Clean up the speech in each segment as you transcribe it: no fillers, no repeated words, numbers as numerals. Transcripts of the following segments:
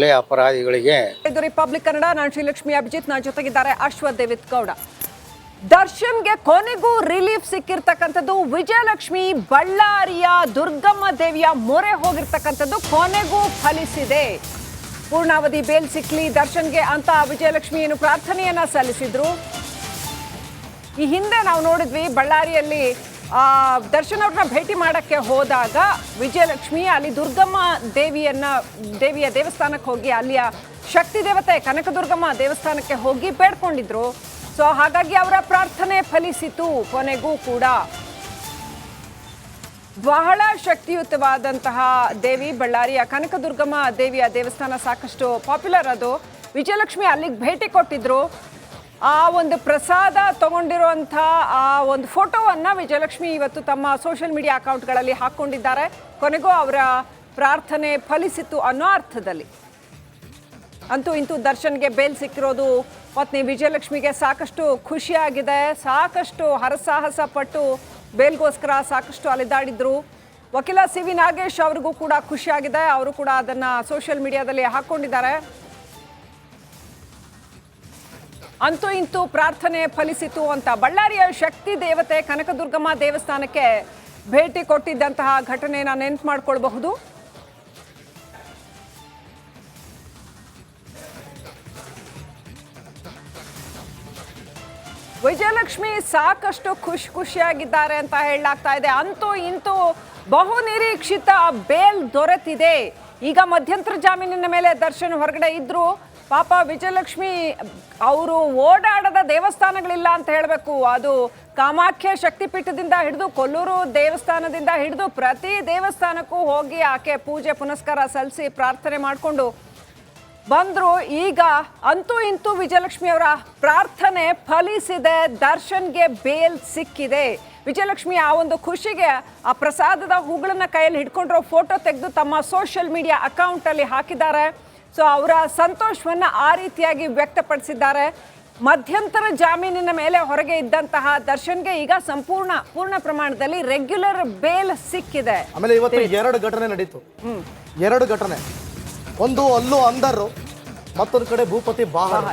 ಅಪರಾಧಿಗಳಿಗೆ ಇದು ರಿಪಬ್ಲಿಕ್ ಕನ್ನಡ. ನಾನು ಶ್ರೀಲಕ್ಷ್ಮಿ ಅಭಿಜಿತ್, ನನ್ನ ಜೊತೆಗಿದ್ದಾರೆ ಅಶ್ವಥ್ ದೇವಿತ್ ಗೌಡ. ದರ್ಶನ್ಗೆ ಕೊನೆಗೂ ರಿಲೀಫ್ ಸಿಕ್ಕಿರ್ತಕ್ಕಂಥದ್ದು. ವಿಜಯಲಕ್ಷ್ಮಿ ಬಳ್ಳಾರಿಯ ದುರ್ಗಮ್ಮ ದೇವಿಯ ಮೊರೆ ಹೋಗಿರ್ತಕ್ಕಂಥದ್ದು ಕೊನೆಗೂ ಫಲಿಸಿದೆ. ಪೂರ್ಣಾವಧಿ ಬೇಲ್ ಸಿಕ್ಲಿ ದರ್ಶನ್ಗೆ ಅಂತ ವಿಜಯಲಕ್ಷ್ಮಿ ಏನು ಪ್ರಾರ್ಥನೆಯನ್ನ ಸಲ್ಲಿಸಿದ್ರು. ಈ ಹಿಂದೆ ನಾವು ನೋಡಿದ್ವಿ, ಬಳ್ಳಾರಿಯಲ್ಲಿ ದರ್ಶನ್ ಅವ್ರನ್ನ ಭೇಟಿ ಮಾಡಕ್ಕೆ ಹೋದಾಗ ವಿಜಯಲಕ್ಷ್ಮಿ ಅಲ್ಲಿ ದುರ್ಗಮ್ಮ ದೇವಿಯ ದೇವಸ್ಥಾನಕ್ಕೆ ಹೋಗಿ ಅಲ್ಲಿಯ ಶಕ್ತಿ ದೇವತೆ ಕನಕದುರ್ಗಮ್ಮ ದೇವಸ್ಥಾನಕ್ಕೆ ಹೋಗಿ ಬೇಡ್ಕೊಂಡಿದ್ರು. ಸೊ ಹಾಗಾಗಿ ಅವರ ಪ್ರಾರ್ಥನೆ ಫಲಿಸಿತು. ಕೊನೆಗೂ ಕೂಡ ಬಹಳ ಶಕ್ತಿಯುತವಾದಂತಹ ದೇವಿ ಬಳ್ಳಾರಿಯ ಕನಕದುರ್ಗಮ್ಮ ದೇವಿಯ ದೇವಸ್ಥಾನ ಸಾಕಷ್ಟು ಪಾಪ್ಯುಲರ್. ಅದು ವಿಜಯಲಕ್ಷ್ಮಿ ಅಲ್ಲಿಗೆ ಭೇಟಿ ಕೊಟ್ಟಿದ್ರು. ಆ ಒಂದು ಪ್ರಸಾದ ತಗೊಂಡಿರುವಂಥ ಆ ಒಂದು ಫೋಟೋವನ್ನು ವಿಜಯಲಕ್ಷ್ಮಿ ಇವತ್ತು ತಮ್ಮ ಸೋಷಿಯಲ್ ಮೀಡಿಯಾ ಅಕೌಂಟ್ಗಳಲ್ಲಿ ಹಾಕ್ಕೊಂಡಿದ್ದಾರೆ. ಕೊನೆಗೂ ಅವರ ಪ್ರಾರ್ಥನೆ ಫಲಿಸಿತು ಅನ್ನೋ ಅರ್ಥದಲ್ಲಿ. ಅಂತೂ ಇಂತೂ ದರ್ಶನ್ಗೆ ಬೇಲ್ ಸಿಕ್ಕಿರೋದು ಪತ್ನಿ ವಿಜಯಲಕ್ಷ್ಮಿಗೆ ಸಾಕಷ್ಟು ಖುಷಿಯಾಗಿದೆ. ಸಾಕಷ್ಟು ಹರಸಾಹಸ ಪಟ್ಟು ಬೇಲ್ಗೋಸ್ಕರ ಸಾಕಷ್ಟು ಅಲೆದಾಡಿದ್ರು. ವಕೀಲ ಸಿ ವಿ ನಾಗೇಶ್ ಅವ್ರಿಗೂ ಕೂಡ ಖುಷಿಯಾಗಿದೆ. ಅವರು ಕೂಡ ಅದನ್ನು ಸೋಷಿಯಲ್ ಮೀಡಿಯಾದಲ್ಲಿ ಹಾಕ್ಕೊಂಡಿದ್ದಾರೆ. ಅಂತೂ ಇಂತೂ ಪ್ರಾರ್ಥನೆ ಫಲಿಸಿತು ಅಂತ ಬಳ್ಳಾರಿಯ ಶಕ್ತಿ ದೇವತೆ ಕನಕದುರ್ಗಮ್ಮ ದೇವಸ್ಥಾನಕ್ಕೆ ಭೇಟಿ ಕೊಟ್ಟಿದ್ದಂತಹ ಘಟನೆಯನ್ನು ನೆನಪು ಮಾಡಿಕೊಳ್ಳಬಹುದು. ವಿಜಯಲಕ್ಷ್ಮಿ ಸಾಕಷ್ಟು ಖುಷಿಯಾಗಿದ್ದಾರೆ ಅಂತ ಹೇಳಲಾಗ್ತಾ ಇದೆ. ಅಂತೂ ಇಂತೂ ಬಹು ನಿರೀಕ್ಷಿತ ಬೇಲ್ ದೊರೆತಿದೆ. ಈಗ ಮಧ್ಯಂತರ ಜಾಮೀನಿನ ಮೇಲೆ ದರ್ಶನ್ ಹೊರಗಡೆ ಇದ್ರು. ಪಾಪ ವಿಜಯಲಕ್ಷ್ಮಿ ಅವರು ಓಡಾಡದ ದೇವಸ್ಥಾನಗಳಿಲ್ಲ ಅಂತ ಹೇಳಬೇಕು. ಅದು ಕಾಮಾಖ್ಯ ಶಕ್ತಿಪೀಠದಿಂದ ಹಿಡಿದು ಕೊಲ್ಲೂರು ದೇವಸ್ಥಾನದಿಂದ ಹಿಡಿದು ಪ್ರತಿ ದೇವಸ್ಥಾನಕ್ಕೂ ಹೋಗಿ ಆಕೆ ಪೂಜೆ ಪುನಸ್ಕಾರ ಸಲ್ಲಿಸಿ ಪ್ರಾರ್ಥನೆ ಮಾಡಿಕೊಂಡು ಬಂದರು. ಈಗ ಅಂತೂ ಇಂತೂ ವಿಜಯಲಕ್ಷ್ಮಿ ಅವರ ಪ್ರಾರ್ಥನೆ ಫಲಿಸಿದೆ. ದರ್ಶನ್ಗೆ ಬೇಲ್ ಸಿಕ್ಕಿದೆ. ವಿಜಯಲಕ್ಷ್ಮಿ ಆ ಒಂದು ಖುಷಿಗೆ ಆ ಪ್ರಸಾದದ ಹೂಗಳನ್ನ ಕೈಯಲ್ಲಿ ಹಿಡ್ಕೊಂಡಿರೋ ಫೋಟೋ ತೆಗೆದು ತಮ್ಮ ಸೋಷಿಯಲ್ ಮೀಡಿಯಾ ಅಕೌಂಟಲ್ಲಿ ಹಾಕಿದ್ದಾರೆ. ಸೊ ಅವರ ಸಂತೋಷವನ್ನು ಆ ರೀತಿಯಾಗಿ ವ್ಯಕ್ತಪಡಿಸಿದ್ದಾರೆ. ಮಧ್ಯಂತರ ಜಾಮೀನಿನ ಮೇಲೆ ಹೊರಗೆ ಇದ್ದಂತಹ ದರ್ಶನ್ಗೆ ಈಗ ಪೂರ್ಣ ಪ್ರಮಾಣದಲ್ಲಿ ರೆಗ್ಯುಲರ್ ಬೇಲ್ ಸಿಕ್ಕಿದೆ. ಆಮೇಲೆ ಇವತ್ತು ಎರಡು ಘಟನೆ ನಡೀತು. ಎರಡು ಘಟನೆ, ಒಂದು ಅಲ್ಲು ಅಂದರು, ಮತ್ತೊಂದು ಕಡೆ ಭೂಪತಿ ಬಾಹರ್.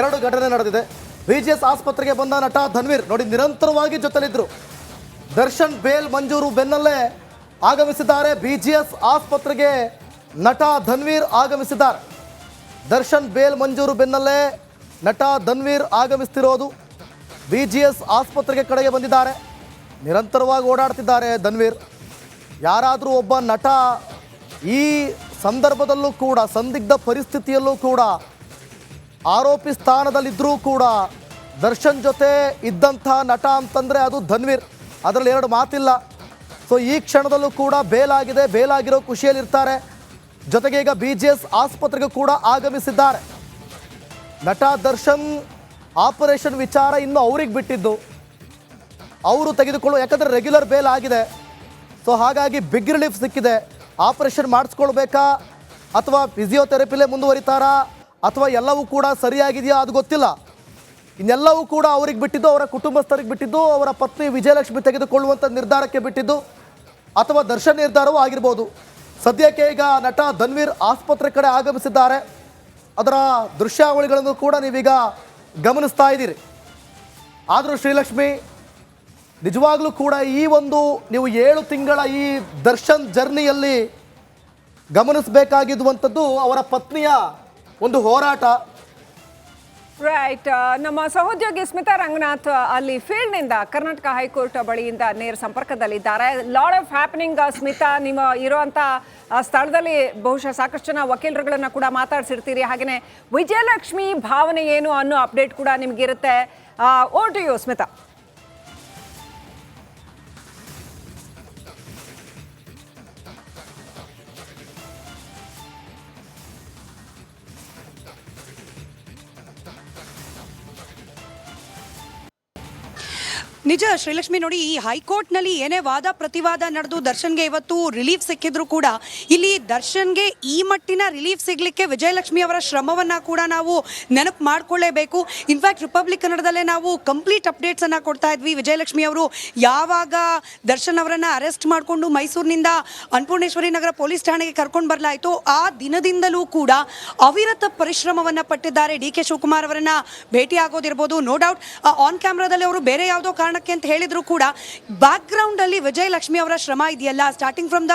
ಎರಡು ಘಟನೆ ನಡೆದಿದೆ. VGS ಆಸ್ಪತ್ರೆಗೆ ಬಂದ ನಟ ಧನ್ವೀರ್ ನೋಡಿ ನಿರಂತರವಾಗಿ ಜೊತೆಲಿದ್ರು. ದರ್ಶನ್ ಬೇಲ್ ಮಂಜೂರು ಬೆನ್ನಲ್ಲೇ ಆಗಮಿಸಿದ್ದಾರೆ. VGS ಆಸ್ಪತ್ರೆಗೆ ನಟ ಧನ್ವೀರ್ ಆಗಮಿಸಿದ್ದಾರೆ. ದರ್ಶನ್ ಬೇಲ್ ಮಂಜೂರು ಬೆನ್ನಲ್ಲೇ ನಟ ಧನ್ವೀರ್ ಆಗಮಿಸ್ತಿರೋದು. VGS ಆಸ್ಪತ್ರೆಗೆ ಕಡೆಗೆ ಬಂದಿದ್ದಾರೆ. ನಿರಂತರವಾಗಿ ಓಡಾಡ್ತಿದ್ದಾರೆ ಧನ್ವೀರ್. ಯಾರಾದರೂ ಒಬ್ಬ ನಟ ಈ ಸಂದರ್ಭದಲ್ಲೂ ಕೂಡ, ಸಂದಿಗ್ಧ ಪರಿಸ್ಥಿತಿಯಲ್ಲೂ ಕೂಡ, ಆರೋಪಿ ಸ್ಥಾನದಲ್ಲಿದ್ದರೂ ಕೂಡ ದರ್ಶನ್ ಜೊತೆ ಇದ್ದಂಥ ನಟ ಅಂತಂದರೆ ಅದು ಧನ್ವೀರ್. ಅದರಲ್ಲಿ ಎರಡು ಮಾತಿಲ್ಲ. ಸೊ ಈ ಕ್ಷಣದಲ್ಲೂ ಕೂಡ ಬೇಲಾಗಿದೆ, ಬೇಲಾಗಿರೋ ಖುಷಿಯಲ್ಲಿರ್ತಾರೆ. ಜೊತೆಗೆ ಈಗ VGS ಆಸ್ಪತ್ರೆಗೂ ಕೂಡ ಆಗಮಿಸಿದ್ದಾರೆ. ನಟ ದರ್ಶನ್ ಆಪರೇಷನ್ ವಿಚಾರ ಇನ್ನು ಅವ್ರಿಗೆ ಬಿಟ್ಟಿದ್ದು, ಅವರು ತೆಗೆದುಕೊಳ್ಳೋ, ಯಾಕಂದರೆ ರೆಗ್ಯುಲರ್ ಬೇಲ್ ಆಗಿದೆ. ಸೊ ಹಾಗಾಗಿ ಬಿಗ್ ರಿಲೀಫ್ ಸಿಕ್ಕಿದೆ. ಆಪರೇಷನ್ ಮಾಡಿಸ್ಕೊಳ್ಬೇಕಾ ಅಥವಾ ಫಿಸಿಯೋಥೆರಪಿಲೇ ಮುಂದುವರಿತಾರಾ ಅಥವಾ ಎಲ್ಲವೂ ಕೂಡ ಸರಿಯಾಗಿದೆಯಾ ಅದು ಗೊತ್ತಿಲ್ಲ. ಇನ್ನೆಲ್ಲವೂ ಕೂಡ ಅವ್ರಿಗೆ ಬಿಟ್ಟಿದ್ದು, ಅವರ ಕುಟುಂಬಸ್ಥರಿಗೆ ಬಿಟ್ಟಿದ್ದು, ಅವರ ಪತ್ನಿ ವಿಜಯಲಕ್ಷ್ಮಿ ತೆಗೆದುಕೊಳ್ಳುವಂಥ ನಿರ್ಧಾರಕ್ಕೆ ಬಿಟ್ಟಿದ್ದು, ಅಥವಾ ದರ್ಶನ್ ನಿರ್ಧಾರವೂ ಆಗಿರ್ಬೋದು. ಸದ್ಯಕ್ಕೆ ಈಗ ನಟ ಧನ್ವೀರ್ ಆಸ್ಪತ್ರೆ ಕಡೆ ಆಗಮಿಸಿದ್ದಾರೆ. ಅದರ ದೃಶ್ಯಾವಳಿಗಳನ್ನು ಕೂಡ ನೀವೀಗ ಗಮನಿಸ್ತಾ ಇದ್ದೀರಿ. ಆದರೂ ಶ್ರೀಲಕ್ಷ್ಮಿ, ನಿಜವಾಗ್ಲೂ ಕೂಡ ಈ ಒಂದು ನೀವು 7 ತಿಂಗಳ ಈ ದರ್ಶನ್ ಜರ್ನಿಯಲ್ಲಿ ಗಮನಿಸಬೇಕಾಗಿರುವಂಥದ್ದು ಅವರ ಪತ್ನಿಯ ಒಂದು ಹೋರಾಟ. ರೈಟ್. ನಮ್ಮ ಸಹೋದ್ಯೋಗಿ ಸ್ಮಿತಾ ರಂಗನಾಥ್ ಅಲ್ಲಿ ಫೀಲ್ಡ್ನಿಂದ ಕರ್ನಾಟಕ ಹೈಕೋರ್ಟ್ ಬಳಿಯಿಂದ ನೇರ ಸಂಪರ್ಕದಲ್ಲಿದ್ದಾರೆ. Lot of happening. ಸ್ಮಿತಾ, ನೀವು ಇರುವಂಥ ಸ್ಥಳದಲ್ಲಿ ಬಹುಶಃ ಸಾಕಷ್ಟು ಜನ ವಕೀಲರುಗಳನ್ನು ಕೂಡ ಮಾತಾಡ್ಸಿರ್ತೀರಿ. ಹಾಗೆಯೇ ವಿಜಯಲಕ್ಷ್ಮಿ ಭಾವನೆ ಏನು ಅನ್ನೋ ಅಪ್ಡೇಟ್ ಕೂಡ ನಿಮಗಿರುತ್ತೆ. Over to you Smita. ನಿಜ ಶ್ರೀಲಕ್ಷ್ಮಿ, ನೋಡಿ ಈ ಹೈಕೋರ್ಟ್ನಲ್ಲಿ ಏನೇ ವಾದ ಪ್ರತಿವಾದ ನಡೆದು ದರ್ಶನ್ಗೆ ಇವತ್ತು ರಿಲೀಫ್ ಸಿಕ್ಕಿದ್ರು ಕೂಡ ಇಲ್ಲಿ ದರ್ಶನ್ಗೆ ಈ ಮಟ್ಟಿನ ರಿಲೀಫ್ ಸಿಗ್ಲಿಕ್ಕೆ ವಿಜಯಲಕ್ಷ್ಮಿ ಅವರ ಶ್ರಮವನ್ನ ಕೂಡ ನಾವು ನೆನಪು ಮಾಡ್ಕೊಳ್ಳೇಬೇಕು. ಇನ್ಫ್ಯಾಕ್ಟ್ ರಿಪಬ್ಲಿಕ್ ಕನ್ನಡದಲ್ಲೇ ನಾವು ಕಂಪ್ಲೀಟ್ ಅಪ್ಡೇಟ್ಸ್ ಅನ್ನ ಕೊಡ್ತಾ ಇದ್ವಿ. ವಿಜಯಲಕ್ಷ್ಮಿ ಅವರು ಯಾವಾಗ ದರ್ಶನ್ ಅವರನ್ನ ಅರೆಸ್ಟ್ ಮಾಡಿಕೊಂಡು ಮೈಸೂರಿನಿಂದ ಅನ್ನಪೂರ್ಣೇಶ್ವರಿ ನಗರ ಪೊಲೀಸ್ ಠಾಣೆಗೆ ಕರ್ಕೊಂಡು ಬರಲಾಯಿತು, ಆ ದಿನದಿಂದಲೂ ಕೂಡ ಅವಿರತ ಪರಿಶ್ರಮವನ್ನ ಪಟ್ಟಿದ್ದಾರೆ. ಡಿ ಕೆ ಶಿವಕುಮಾರ್ ಅವರನ್ನ ಭೇಟಿ ಆಗೋದಿರ್ಬೋದು, ನೋ ಡೌಟ್ ಆನ್ ಕ್ಯಾಮ್ರಾದಲ್ಲಿ ಅವರು ಬೇರೆ ಯಾವುದೋ ಕಾರಣಕ್ಕೆ ಅಂತ ಹೇಳಿದ್ರು ಕೂಡ ಬ್ಯಾಕ್ ಗ್ರೌಂಡ್ ಅಲ್ಲಿ ವಿಜಯಲಕ್ಷ್ಮಿ ಅವರ ಶ್ರಮ ಇದೆಯಲ್ಲ, starting from the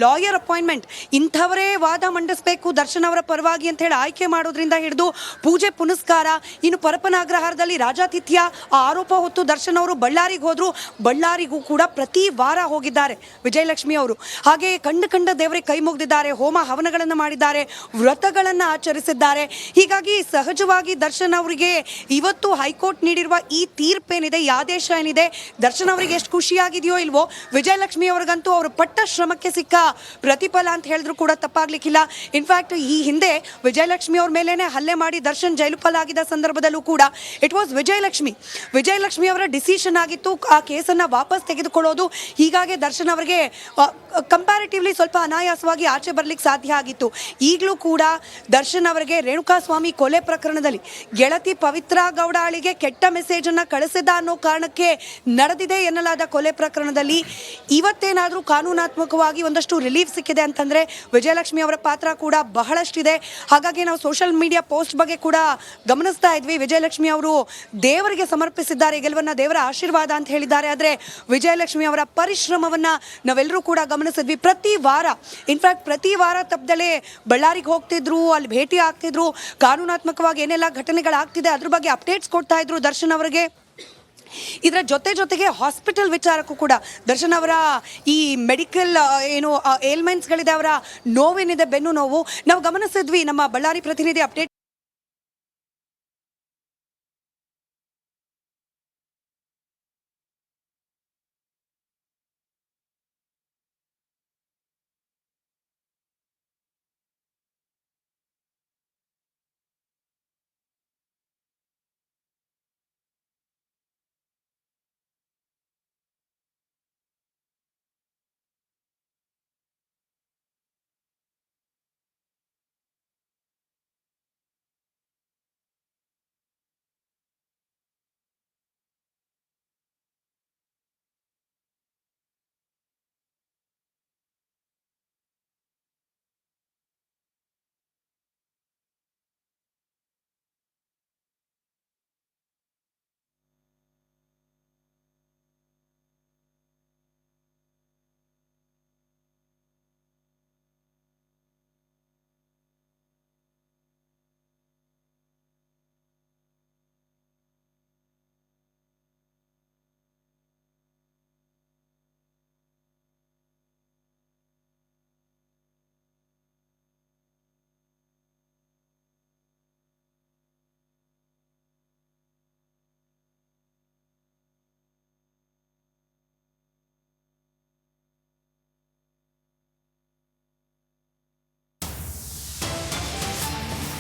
lawyer appointment, ಇಂಥವರೇ ವಾದ ಮಂಡಿಸಬೇಕು ದರ್ಶನ್ ಅವರ ಪರವಾಗಿ ಅಂತ ಹೇಳಿ ಆಯ್ಕೆ ಮಾಡೋದ್ರಿಂದ ಹಿಡಿದು ಪೂಜೆ ಪುನಸ್ಕಾರ, ಇನ್ನು ಪರಪನಾಗ್ರಹಾರದಲ್ಲಿ ರಾಜಾತಿಥ್ಯ ಆರೋಪ ಹೊತ್ತು ದರ್ಶನ್ ಅವರು ಬಳ್ಳಾರಿಗೆ ಹೋದ್ರು, ಬಳ್ಳಾರಿಗೂ ಕೂಡ ಪ್ರತಿ ವಾರ ಹೋಗಿದ್ದಾರೆ ವಿಜಯಲಕ್ಷ್ಮಿ ಅವರು. ಹಾಗೆ ಕಂಡ ದೇವರಿಗೆ ಕೈ ಮುಗಿದಿದ್ದಾರೆ, ಹೋಮ ಹವನಗಳನ್ನು ಮಾಡಿದ್ದಾರೆ, ವ್ರತಗಳನ್ನು ಆಚರಿಸಿದ್ದಾರೆ. ಹೀಗಾಗಿ ಸಹಜವಾಗಿ ದರ್ಶನ್ ಅವರಿಗೆ ಇವತ್ತು ಹೈಕೋರ್ಟ್ ನೀಡಿರುವ ಈ ತೀರ್ಪೇನಿದೆ, ಈ ಆದೇಶ ಏನಿದೆ, ದರ್ಶನ್ ಅವರಿಗೆ ಎಷ್ಟು ಖುಷಿಯಾಗಿದೆಯೋ ಇಲ್ವೋ, ವಿಜಯಲಕ್ಷ್ಮಿ ಅವರಿಗಂತೂ ಅವರು ಪಟ್ಟ ಶ್ರಮಕ್ಕೆ ಸಿಕ್ಕ ಪ್ರತಿಫಲ ಅಂತ ಹೇಳಿದ್ರು ಕೂಡ ತಪ್ಪಾಗ್ಲಿಕ್ಕಿಲ್ಲ. ಇನ್ಫ್ಯಾಕ್ಟ್ ಈ ಹಿಂದೆ ವಿಜಯಲಕ್ಷ್ಮಿ ಅವ್ರ ಮೇಲೇನೆ ಹಲ್ಲೆ ಮಾಡಿ ದರ್ಶನ್ ಜೈಲು ಪಾಲಾಗಿದ್ದ ಸಂದರ್ಭದಲ್ಲೂ ಕೂಡ ಇಟ್ ವಾಸ್ ವಿಜಯಲಕ್ಷ್ಮಿ ಅವರ ಡಿಸಿಷನ್ ಆಗಿತ್ತು ಆ ಕೇಸನ್ನು ವಾಪಸ್ ತೆಗೆದುಕೊಳ್ಳೋದು. ಹೀಗಾಗಿ ದರ್ಶನ್ ಅವರಿಗೆ ಕಂಪ್ಯಾರಿಟಿವ್ಲಿ ಸ್ವಲ್ಪ ಅನಾಯಾಸವಾಗಿ ಆಚೆ ಬರ್ಲಿಕ್ಕೆ ಸಾಧ್ಯ ಆಗಿತ್ತು. ಈಗಲೂ ಕೂಡ ದರ್ಶನ್ ಅವರಿಗೆ ರೇಣುಕಾಸ್ವಾಮಿ ಕೊಲೆ ಪ್ರಕರಣದಲ್ಲಿ ಗೆಳತಿ ಪವಿತ್ರ ಗೌಡಾಳಿಗೆ ಕೆಟ್ಟ ಮೆಸೇಜ್ ಅನ್ನ ಕಳಿಸಿದ ಅನ್ನೋ ಕಾರಣಕ್ಕೆ ನಡೆದಿದೆ ಎನ್ನಲಾದ ಕೊಲೆ ಪ್ರಕರಣದಲ್ಲಿ ಇವತ್ತೇನಾದರೂ ಕಾನೂನಾತ್ಮಕವಾಗಿ ಒಂದಷ್ಟು ರಿಲೀಫ್ ಸಿಕ್ಕಿದೆ ಅಂತಂದ್ರೆ ವಿಜಯಲಕ್ಷ್ಮಿ ಅವರ ಪಾತ್ರ ಕೂಡ ಬಹಳಷ್ಟಿದೆ. ಹಾಗಾಗಿ ನಾವು ಸೋಷಿಯಲ್ ಮೀಡಿಯಾ ಪೋಸ್ಟ್ ಬಗ್ಗೆ ಕೂಡ ಗಮನಿಸ್ತಾ ಇದ್ವಿ. ವಿಜಯಲಕ್ಷ್ಮಿ ಅವರು ದೇವರಿಗೆ ಸಮರ್ಪಿಸಿದ್ದಾರೆ ಗೆಲುವನ್ನ, ದೇವರ ಆಶೀರ್ವಾದ ಅಂತ ಹೇಳಿದ್ದಾರೆ. ಆದರೆ ವಿಜಯಲಕ್ಷ್ಮಿ ಅವರ ಪರಿಶ್ರಮವನ್ನ ನಾವೆಲ್ಲರೂ ಕೂಡ ಗಮನಿಸಿದ್ವಿ. ಪ್ರತಿ ವಾರ ತಪ್ಪದಲ್ಲೇ ಬಳ್ಳಾರಿಗೆ ಹೋಗ್ತಿದ್ರು, ಅಲ್ಲಿ ಭೇಟಿ ಆಗ್ತಿದ್ರು, ಕಾನೂನಾತ್ಮಕವಾಗಿ ಏನೆಲ್ಲ ಘಟನೆಗಳಾಗ್ತಿದೆ ಅದ್ರ ಬಗ್ಗೆ ಅಪ್ಡೇಟ್ಸ್ ಕೊಡ್ತಾ ಇದ್ರು ದರ್ಶನ್ ಅವರಿಗೆ. ಇದರ ಜೊತೆಗೆ ಹಾಸ್ಪಿಟಲ್ ವಿಚಾರಕ್ಕೂ ಕೂಡ ದರ್ಶನ್ ಅವರ ಈ ಮೆಡಿಕಲ್ ಏನು ಏಲ್ಮೆಂಟ್ಸ್ಗಳಿದೆ, ಅವರ ನೋವೇನಿದೆ, ಬೆನ್ನು ನೋವು ನಾವು ಗಮನಿಸಿದ್ವಿ. ನಮ್ಮ ಬಳ್ಳಾರಿ ಪ್ರತಿನಿಧಿ ಅಪ್ಡೇಟ್